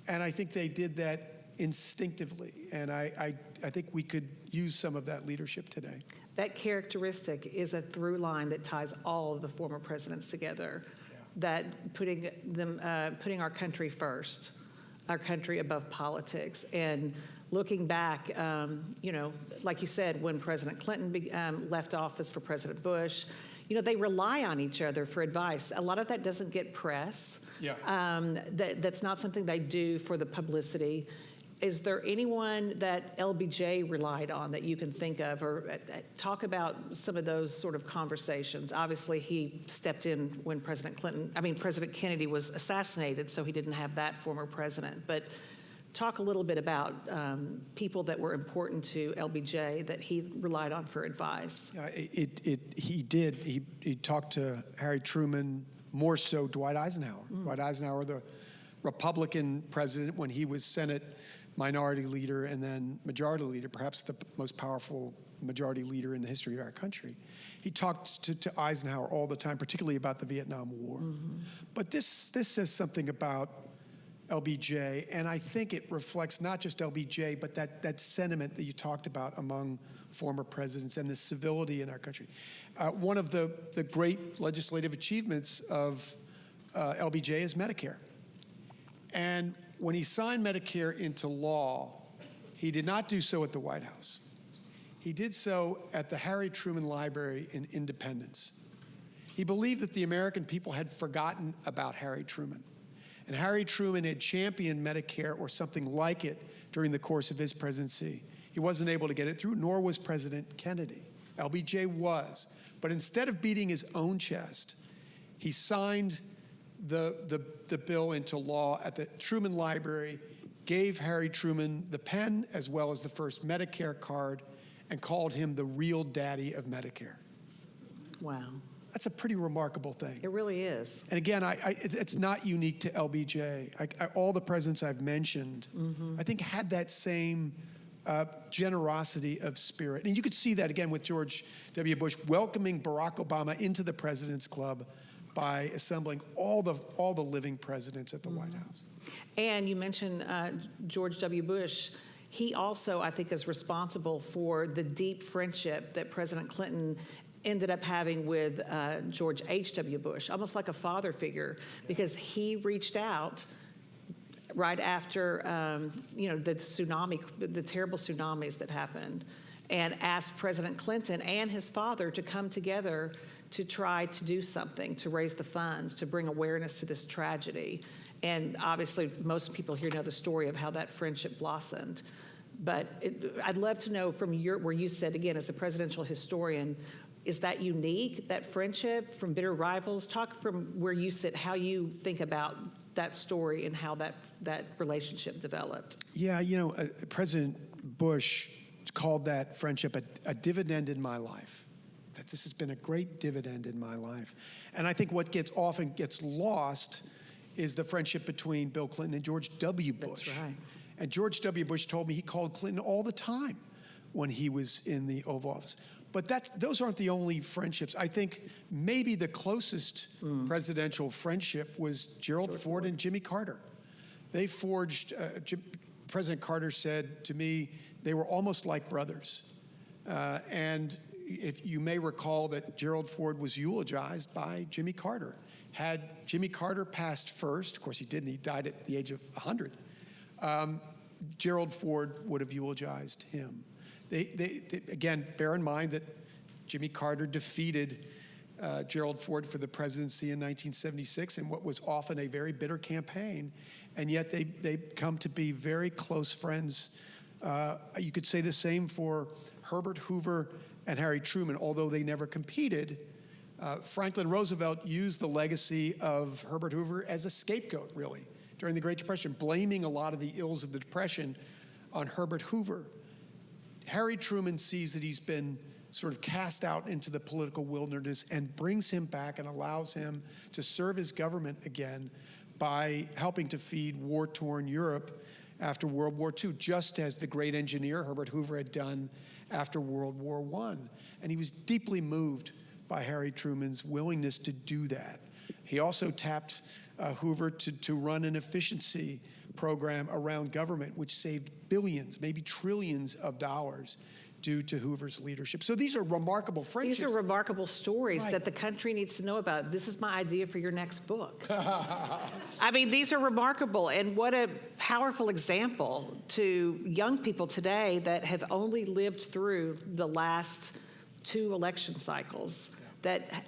And I think they did that instinctively. And I think we could use some of that leadership today. That characteristic is a through line that ties all of the former presidents together, that putting our country first, our country above politics. And looking back, like you said, when President Clinton left office for President Bush, they rely on each other for advice. A lot of that doesn't get press. That's not something they do for the publicity. Is there anyone that LBJ relied on that you can think of, or talk about some of those sort of conversations? Obviously, he stepped in when President Kennedy was assassinated, so he didn't have that former president. But talk a little bit about people that were important to LBJ that he relied on for advice. He did. He talked to Harry Truman, more so Dwight Eisenhower. Dwight Eisenhower, the Republican president when he was Senate minority leader and then majority leader, perhaps the most powerful majority leader in the history of our country. He talked to Eisenhower all the time, particularly about the Vietnam War. But this says something about LBJ, and I think it reflects not just LBJ, but that sentiment that you talked about among former presidents and the civility in our country. One of the great legislative achievements of LBJ is Medicare. And when he signed Medicare into law, he did not do so at the White House. He did so at the Harry Truman Library in Independence. He believed that the American people had forgotten about Harry Truman. And Harry Truman had championed Medicare or something like it during the course of his presidency. He wasn't able to get it through, nor was President Kennedy. LBJ was. But instead of beating his own chest, he signed the bill into law at the Truman Library, gave Harry Truman the pen as well as the first Medicare card, and called him the real daddy of Medicare. Wow. That's a pretty remarkable thing. It really is. And again, it's not unique to LBJ. All the presidents I've mentioned, I think, had that same generosity of spirit. And you could see that again with George W. Bush welcoming Barack Obama into the President's Club by assembling all the living presidents at the White House. And you mentioned George W. Bush. He also, I think, is responsible for the deep friendship that President Clinton ended up having with George H.W. Bush, almost like a father figure, because he reached out right after, the tsunami, the terrible tsunamis that happened, and asked President Clinton and his father to come together to try to do something, to raise the funds, to bring awareness to this tragedy. And obviously, most people here know the story of how that friendship blossomed. But I'd love to know from where you said, again, as a presidential historian, is that unique, that friendship from bitter rivals? Talk from where you sit, how you think about that story and how that relationship developed. Yeah, President Bush called that friendship a dividend in my life. That this has been a great dividend in my life. And I think what often gets lost is the friendship between Bill Clinton and George W. Bush. That's right. And George W. Bush told me he called Clinton all the time when he was in the Oval Office. But those aren't the only friendships. I think maybe the closest presidential friendship was Gerald Ford and Jimmy Carter. They forged, President Carter said to me, they were almost like brothers. And if you may recall that Gerald Ford was eulogized by Jimmy Carter. Had Jimmy Carter passed first, of course he didn't, he died at the age of 100, Gerald Ford would have eulogized him. They again, bear in mind that Jimmy Carter defeated Gerald Ford for the presidency in 1976 in what was often a very bitter campaign, and yet they come to be very close friends. You could say the same for Herbert Hoover and Harry Truman, although they never competed. Franklin Roosevelt used the legacy of Herbert Hoover as a scapegoat, really, during the Great Depression, blaming a lot of the ills of the Depression on Herbert Hoover. Harry Truman sees that he's been sort of cast out into the political wilderness and brings him back and allows him to serve his government again by helping to feed war-torn Europe after World War II, just as the great engineer Herbert Hoover had done after World War I. And he was deeply moved by Harry Truman's willingness to do that. He also tapped Hoover to run an efficiency program around government, which saved billions, maybe trillions of dollars due to Hoover's leadership. So these are remarkable friendships. These are remarkable stories Right. that the country needs to know about. This is my idea for your next book. I mean, these are remarkable, and what a powerful example to young people today that have only lived through the last 2 election cycles, that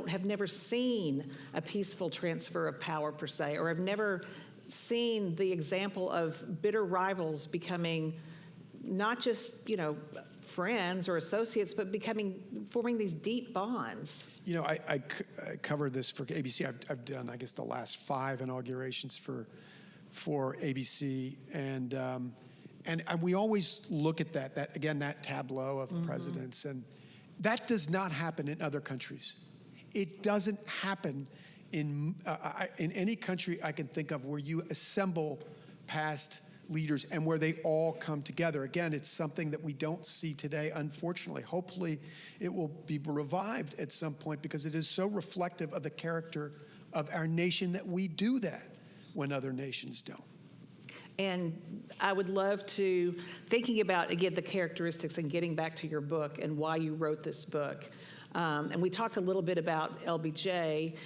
have never seen a peaceful transfer of power per se, or have never seen the example of bitter rivals becoming not just, friends or associates, but forming these deep bonds. I covered this for ABC. I've done, I guess, the last 5 inaugurations for for ABC, and we always look at that tableau of presidents, and that does not happen in other countries. It doesn't happen in any country I can think of where you assemble past leaders and where they all come together. Again, it's something that we don't see today, unfortunately. Hopefully, it will be revived at some point because it is so reflective of the character of our nation that we do that when other nations don't. And I would love to, thinking about, again, the characteristics and getting back to your book and why you wrote this book. And we talked a little bit about LBJ.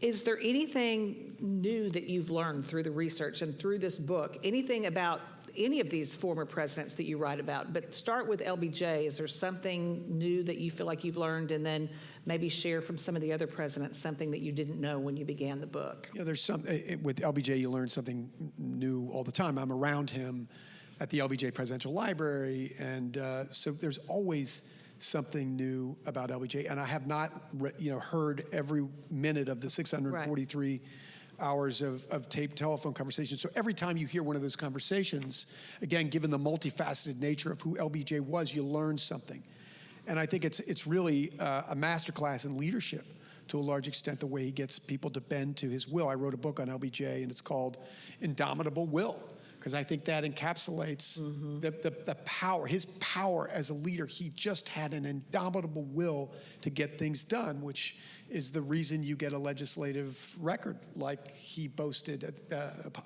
Is there anything new that you've learned through the research and through this book? Anything about any of these former presidents that you write about? But start with LBJ. Is there something new that you feel like you've learned, and then maybe share from some of the other presidents something that you didn't know when you began the book? Yeah, there's with LBJ, you learn something new all the time. I'm around him at the LBJ Presidential Library, and so there's always something new about LBJ, and I have not heard every minute of the 643 hours of taped telephone conversations. So every time you hear one of those conversations, again, given the multifaceted nature of who LBJ was, you learn something. And I think it's really a masterclass in leadership to a large extent, the way he gets people to bend to his will. I wrote a book on LBJ, and it's called Indomitable Will, because I think that encapsulates the power, his power as a leader. He just had an indomitable will to get things done, which is the reason you get a legislative record like he boasted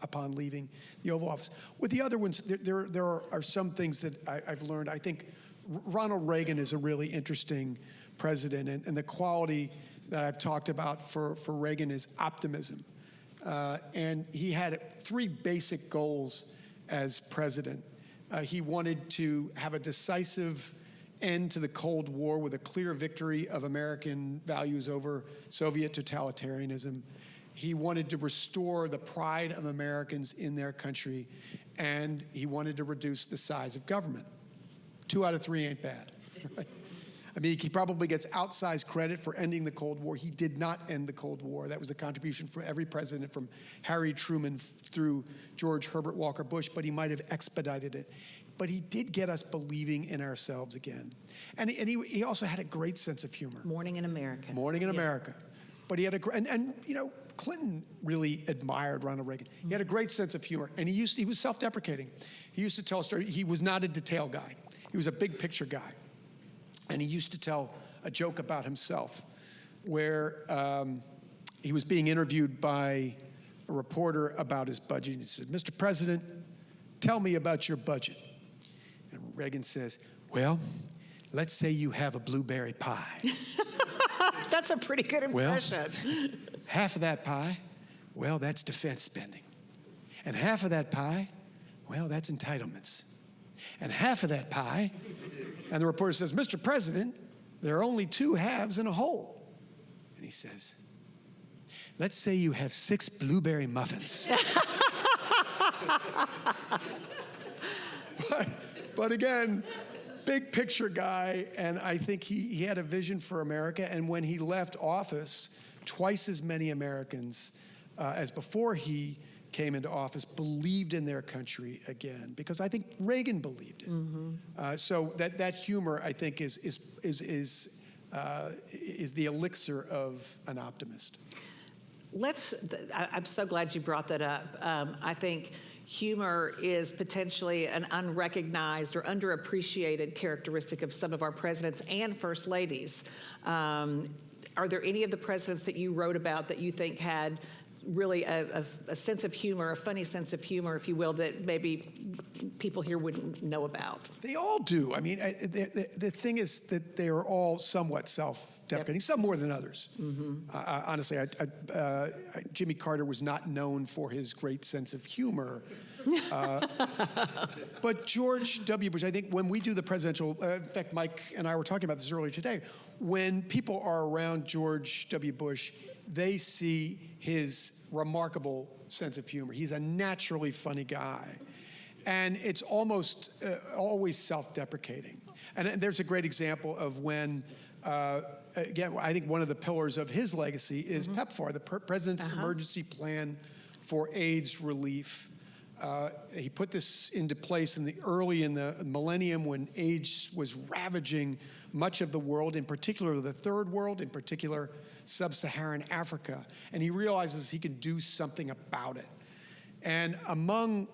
upon leaving the Oval Office. With the other ones, there are some things that I've learned. I think Ronald Reagan is a really interesting president, and the quality that I've talked about for Reagan is optimism. And he had three basic goals as president. He wanted to have a decisive end to the Cold War with a clear victory of American values over Soviet totalitarianism. He wanted to restore the pride of Americans in their country, and he wanted to reduce the size of government. 2 out of 3 ain't bad. I mean, he probably gets outsized credit for ending the Cold War. He did not end the Cold War. That was a contribution from every president, from Harry Truman through George Herbert Walker Bush, but he might have expedited it. But he did get us believing in ourselves again. And he also had a great sense of humor. Morning in America. Morning in America. But he had and Clinton really admired Ronald Reagan. He had a great sense of humor, and he was self-deprecating. He used to tell a story. He was not a detail guy. He was a big picture guy. And he used to tell a joke about himself where he was being interviewed by a reporter about his budget. He said, "Mr. President, tell me about your budget." And Reagan says, "Well, let's say you have a blueberry pie." That's a pretty good impression. Well, half of that pie, well, that's defense spending. And half of that pie, well, that's entitlements. And half of that pie, and the reporter says, "Mr. President, there are only 2 halves and a whole." And he says, "Let's say you have 6 blueberry muffins." but again, big picture guy, and I think he had a vision for America. And when he left office, twice as many Americans as before he came into office believed in their country again, because I think Reagan believed it. So that humor, I think, is the elixir of an optimist. I'm so glad you brought that up. I think humor is potentially an unrecognized or underappreciated characteristic of some of our presidents and first ladies. Are there any of the presidents that you wrote about that you think had really a sense of humor, a funny sense of humor, if you will, that maybe people here wouldn't know about? They all do. I mean, the thing is that they are all somewhat self-deprecating, some more than others. Honestly, Jimmy Carter was not known for his great sense of humor. But George W. Bush, I think when we do the presidential, in fact, Mike and I were talking about this earlier today, when people are around George W. Bush, they see his remarkable sense of humor. He's a naturally funny guy. And it's almost always self-deprecating. And there's a great example of when, again, I think one of the pillars of his legacy is PEPFAR, the President's Emergency Plan for AIDS relief. He put this into place in the millennium when AIDS was ravaging much of the world, in particular the third world, in particular sub-Saharan Africa. And he realizes he can do something about it. And among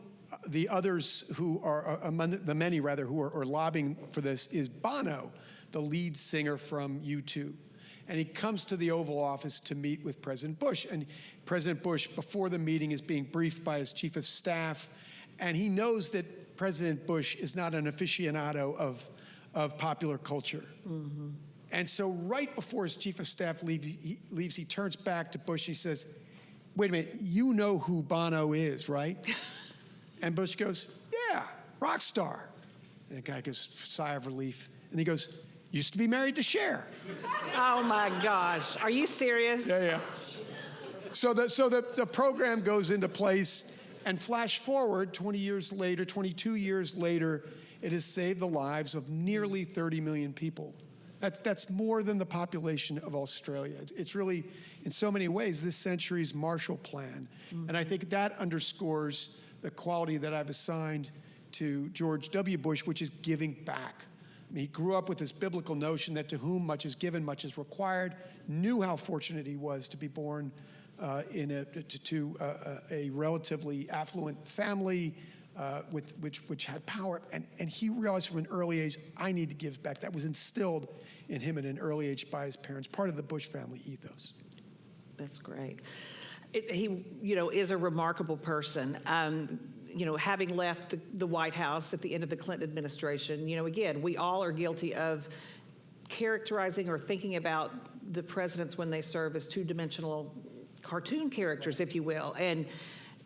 the others who are, among the many rather, who are lobbying for this is Bono, the lead singer from U2. And he comes to the Oval Office to meet with President Bush. And President Bush, before the meeting, is being briefed by his chief of staff. And he knows that President Bush is not an aficionado of popular culture. Mm-hmm. And so right before his chief of staff leaves, he turns back to Bush. He says, wait a minute, you know who Bono is, right? And Bush goes, yeah, rock star. And the guy gives a sigh of relief. And he goes, used to be married to Cher. Oh my gosh, are you serious? Yeah. So the program goes into place, and flash forward 20 years later, 22 years later, it has saved the lives of nearly 30 million people. That's more than the population of Australia. It's really, in so many ways, this century's Marshall Plan. Mm-hmm. And I think that underscores the quality that I've assigned to George W. Bush, which is giving back. I mean, he grew up with this biblical notion that to whom much is given, much is required, knew how fortunate he was to be born to a relatively affluent family which had power. And he realized from an early age, I need to give back. That was instilled in him at an early age by his parents, part of the Bush family ethos. That's great. He, is a remarkable person. Having left the White House at the end of the Clinton administration, again, we all are guilty of characterizing or thinking about the presidents when they serve as two-dimensional cartoon characters, if you will. And,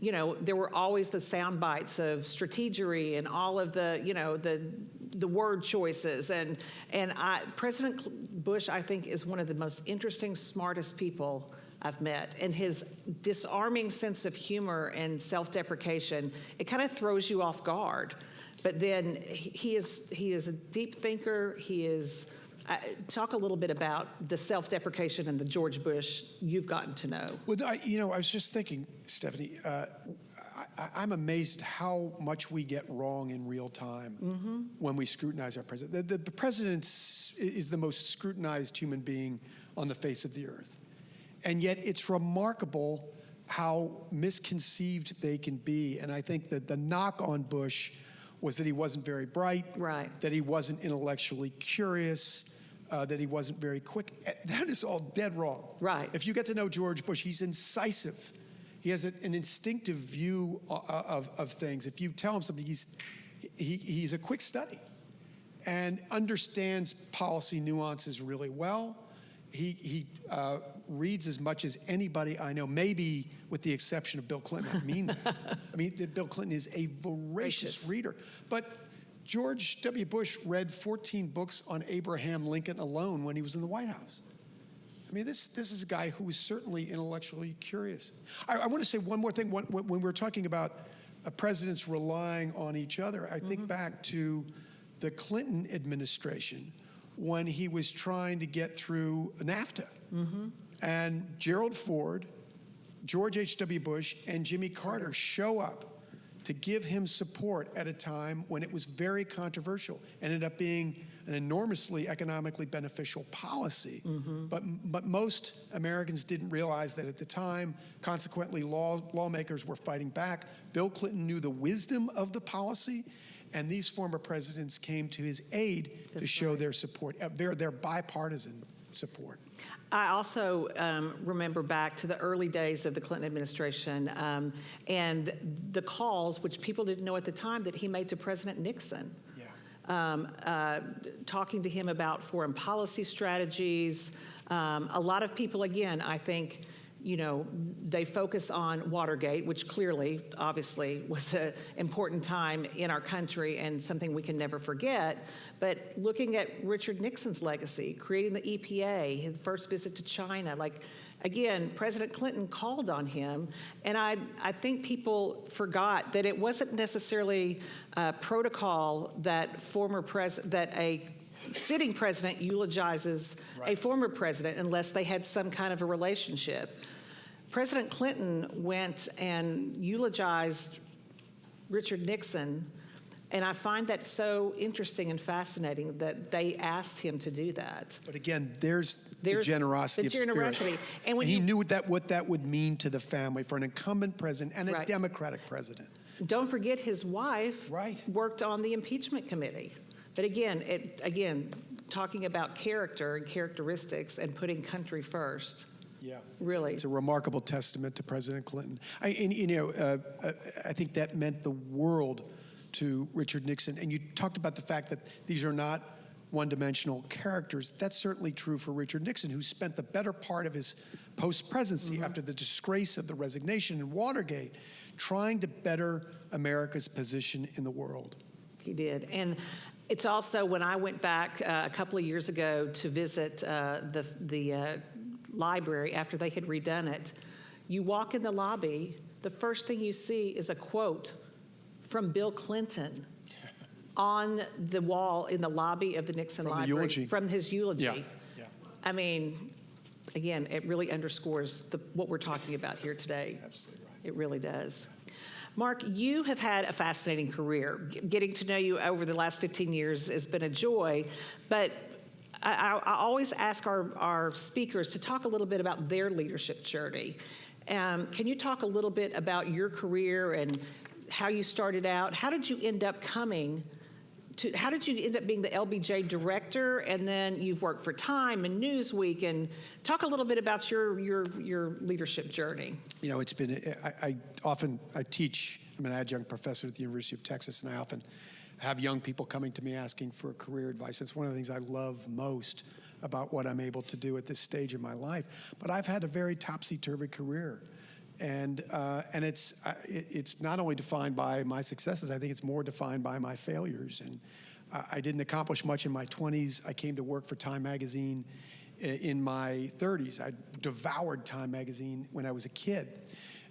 there were always the sound bites of strategery and all of the word choices. And President Bush, I think, is one of the most interesting, smartest people I've met, and his disarming sense of humor and self-deprecation, it kind of throws you off guard. But then he is a deep thinker. He is. Talk a little bit about the self-deprecation and the George Bush you've gotten to know. Well, I was just thinking, Stephanie, I'm amazed at how much we get wrong in real time when we scrutinize our president. The president is the most scrutinized human being on the face of the earth. And yet it's remarkable how misconceived they can be. And I think that the knock on Bush was that he wasn't very bright, right, that he wasn't intellectually curious, that he wasn't very quick. That is all dead wrong. Right. If you get to know George Bush, he's incisive. He has an instinctive view of things. If you tell him something, he's a quick study and understands policy nuances really well. He reads as much as anybody I know, maybe with the exception of Bill Clinton. I mean that. I mean, Bill Clinton is a voracious reader. But George W. Bush read 14 books on Abraham Lincoln alone when he was in the White House. I mean, this is a guy who is certainly intellectually curious. I want to say one more thing. When we're talking about presidents relying on each other, I think back to the Clinton administration when he was trying to get through NAFTA. And Gerald Ford, George H.W. Bush, and Jimmy Carter show up to give him support at a time when it was very controversial. Ended up being an enormously economically beneficial policy. But most Americans didn't realize that at the time. Consequently, lawmakers were fighting back. Bill Clinton knew the wisdom of the policy, and these former presidents came to his aid to show their support, their bipartisan support. I also remember back to the early days of the Clinton administration and the calls, which people didn't know at the time, that he made to President Nixon. Talking to him about foreign policy strategies. A lot of people, again, I think, they focus on Watergate, which clearly, obviously, was an important time in our country and something we can never forget. But looking at Richard Nixon's legacy, creating the EPA, his first visit to China, again, President Clinton called on him, and I think people forgot that it wasn't necessarily protocol that a sitting president eulogizes a former president unless they had some kind of a relationship. President Clinton went and eulogized Richard Nixon, and I find that so interesting and fascinating that they asked him to do that. But again, there's the There's generosity the of generosity. spirit. And when he you- knew what that would mean to the family for an incumbent president and a Right. Democratic president. Don't forget his wife Right. worked on the impeachment committee. But again, talking about character and characteristics and putting country first. Yeah, Really. it's a remarkable testament to President Clinton. I think that meant the world to Richard Nixon. And you talked about the fact that these are not one-dimensional characters. That's certainly true for Richard Nixon, who spent the better part of his post-presidency after the disgrace of the resignation in Watergate, trying to better America's position in the world. He did. And it's also, when I went back a couple of years ago to visit the library after they had redone it, you walk in the lobby, the first thing you see is a quote from Bill Clinton on the wall in the lobby of the Nixon From the Library. eulogy. From his eulogy. Yeah. I mean, again, it really underscores what we're talking about here today. Absolutely right. It really does. Mark, you have had a fascinating career. Getting to know you over the last 15 years has been a joy, but I always ask our speakers to talk a little bit about their leadership journey. Can you talk a little bit about your career and how you started out? How did you end up being the LBJ director, and then you've worked for Time and Newsweek, and talk a little bit about your leadership journey. You know, it's been, I teach, I'm an adjunct professor at the University of Texas, and I often have young people coming to me asking for career advice. It's one of the things I love most about what I'm able to do at this stage in my life. But I've had a very topsy-turvy career. And it's not only defined by my successes, I think it's more defined by my failures. And I didn't accomplish much in my 20s. I came to work for Time Magazine in my 30s. I devoured Time Magazine when I was a kid.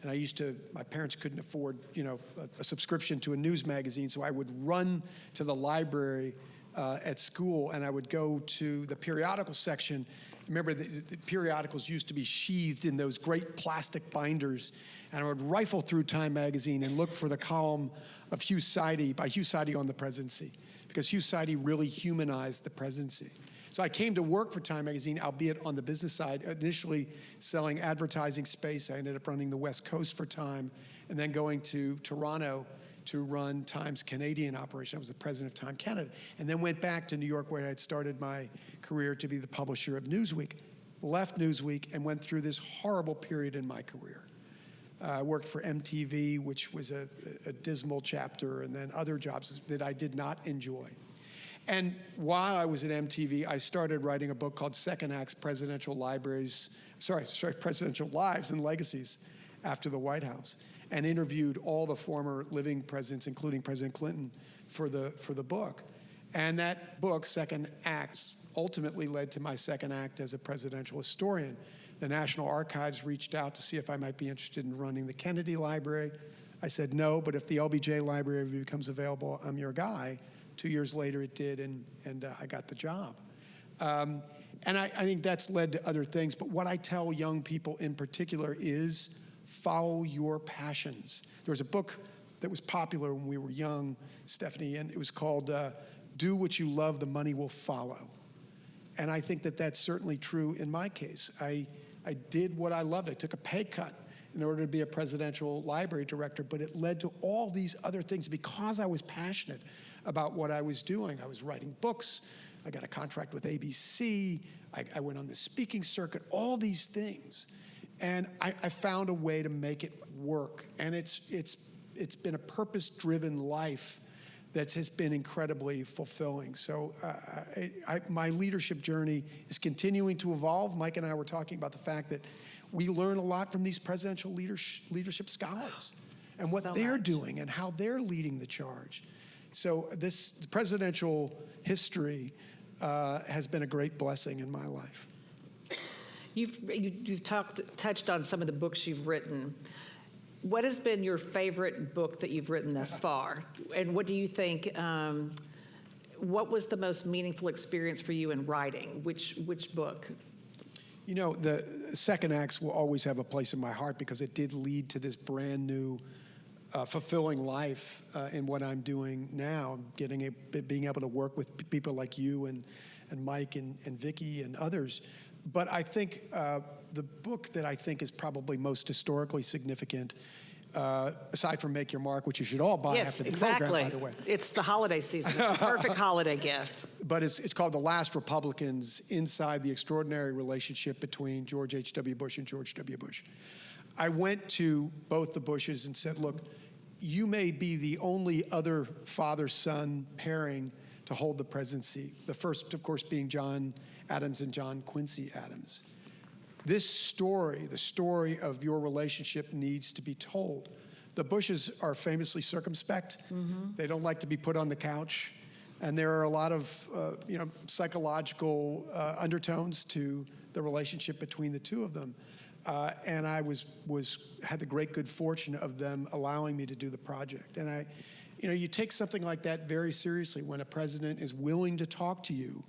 And my parents couldn't afford, a subscription to a news magazine, so I would run to the library at school, and I would go to the periodical section. Remember, the periodicals used to be sheathed in those great plastic binders, and I would rifle through Time Magazine and look for the column of Hugh Sidey on the presidency, because Hugh Sidey really humanized the presidency. So I came to work for Time Magazine, albeit on the business side, initially selling advertising space. I ended up running the West Coast for Time, and then going to Toronto to run Time's Canadian operation. I was the president of Time Canada, and then went back to New York, where I had started my career to be the publisher of Newsweek. Left Newsweek and went through this horrible period in my career. I worked for MTV, which was a dismal chapter, and then other jobs that I did not enjoy. And while I was at MTV, I started writing a book called Second Acts, Presidential Lives and Legacies after the White House, and interviewed all the former living presidents, including President Clinton, for the book. And that book, Second Acts, ultimately led to my second act as a presidential historian. The National Archives reached out to see if I might be interested in running the Kennedy Library. I said no, but if the LBJ Library becomes available, I'm your guy. 2 years later, it did, and I got the job. And I think that's led to other things. But what I tell young people in particular is follow your passions. There was a book that was popular when we were young, Stephanie, and it was called Do What You Love, the Money Will Follow. And I think that that's certainly true in my case. I did what I loved. I took a pay cut in order to be a presidential library director, but it led to all these other things because I was passionate about what I was doing. I was writing books. I got a contract with ABC. I went on the speaking circuit, all these things. And I found a way to make it work. And it's been a purpose-driven life that has been incredibly fulfilling. So my leadership journey is continuing to evolve. Mike and I were talking about the fact that we learn a lot from these presidential leadership scholars and what they're doing and how they're leading the charge. So this presidential history has been a great blessing in my life. You've touched on some of the books you've written. What has been your favorite book that you've written thus far? And what do you think, what was the most meaningful experience for you in writing? Which book? You know, the second acts will always have a place in my heart because it did lead to this brand new, fulfilling life in what I'm doing now. Being able to work with people like you and Mike and Vicki and others. But I think the book that I think is probably most historically significant, aside from Make Your Mark, which you should all buy after the program, by the way. It's the holiday season. It's the perfect holiday gift. But it's called The Last Republicans: Inside the Extraordinary Relationship Between George H.W. Bush and George W. Bush. I went to both the Bushes and said, look, you may be the only other father-son pairing to hold the presidency. The first, of course, being John Adams and John Quincy Adams. This story, the story of your relationship, needs to be told. The Bushes are famously circumspect. Mm-hmm. They don't like to be put on the couch. And there are a lot of psychological undertones to the relationship between the two of them. And I had the great good fortune of them allowing me to do the project. And you take something like that very seriously when a president is willing to talk to you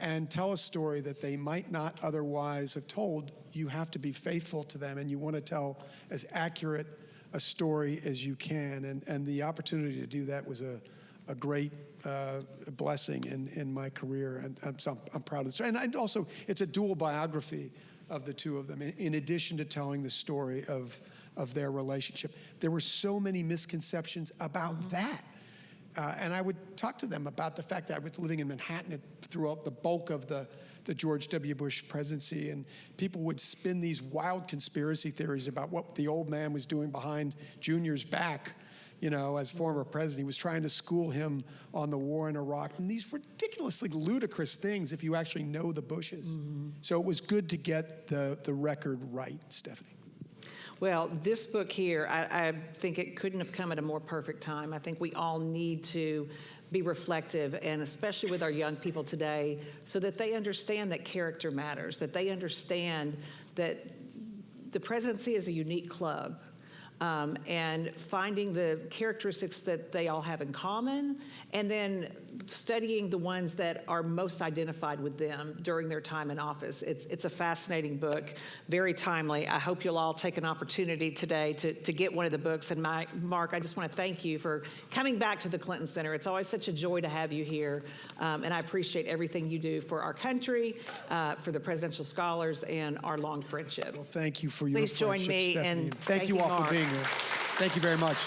and tell a story that they might not otherwise have told. You have to be faithful to them, and you want to tell as accurate a story as you can. And the opportunity to do that was a great blessing in my career, and I'm proud of the story. And also, it's a dual biography of the two of them, in addition to telling the story of their relationship. There were so many misconceptions about that. And I would talk to them about the fact that I was living in Manhattan throughout the bulk of the George W. Bush presidency, and people would spin these wild conspiracy theories about what the old man was doing behind Junior's back, as former president. He was trying to school him on the war in Iraq, and these ridiculously ludicrous things if you actually know the Bushes. Mm-hmm. So it was good to get the record right, Stephanie. Well, this book here, I think it couldn't have come at a more perfect time. I think we all need to be reflective, and especially with our young people today, so that they understand that character matters, that they understand that the presidency is a unique club. And finding the characteristics that they all have in common, and then studying the ones that are most identified with them during their time in office. It's a fascinating book, very timely. I hope you'll all take an opportunity today to get one of the books. And Mark, I just want to thank you for coming back to the Clinton Center. It's always such a joy to have you here, and I appreciate everything you do for our country, for the Presidential Scholars, and our long friendship. Well, thank you for your Please join friendship, me Stephanie. and thank you all Mark. for being here. Thank you very much.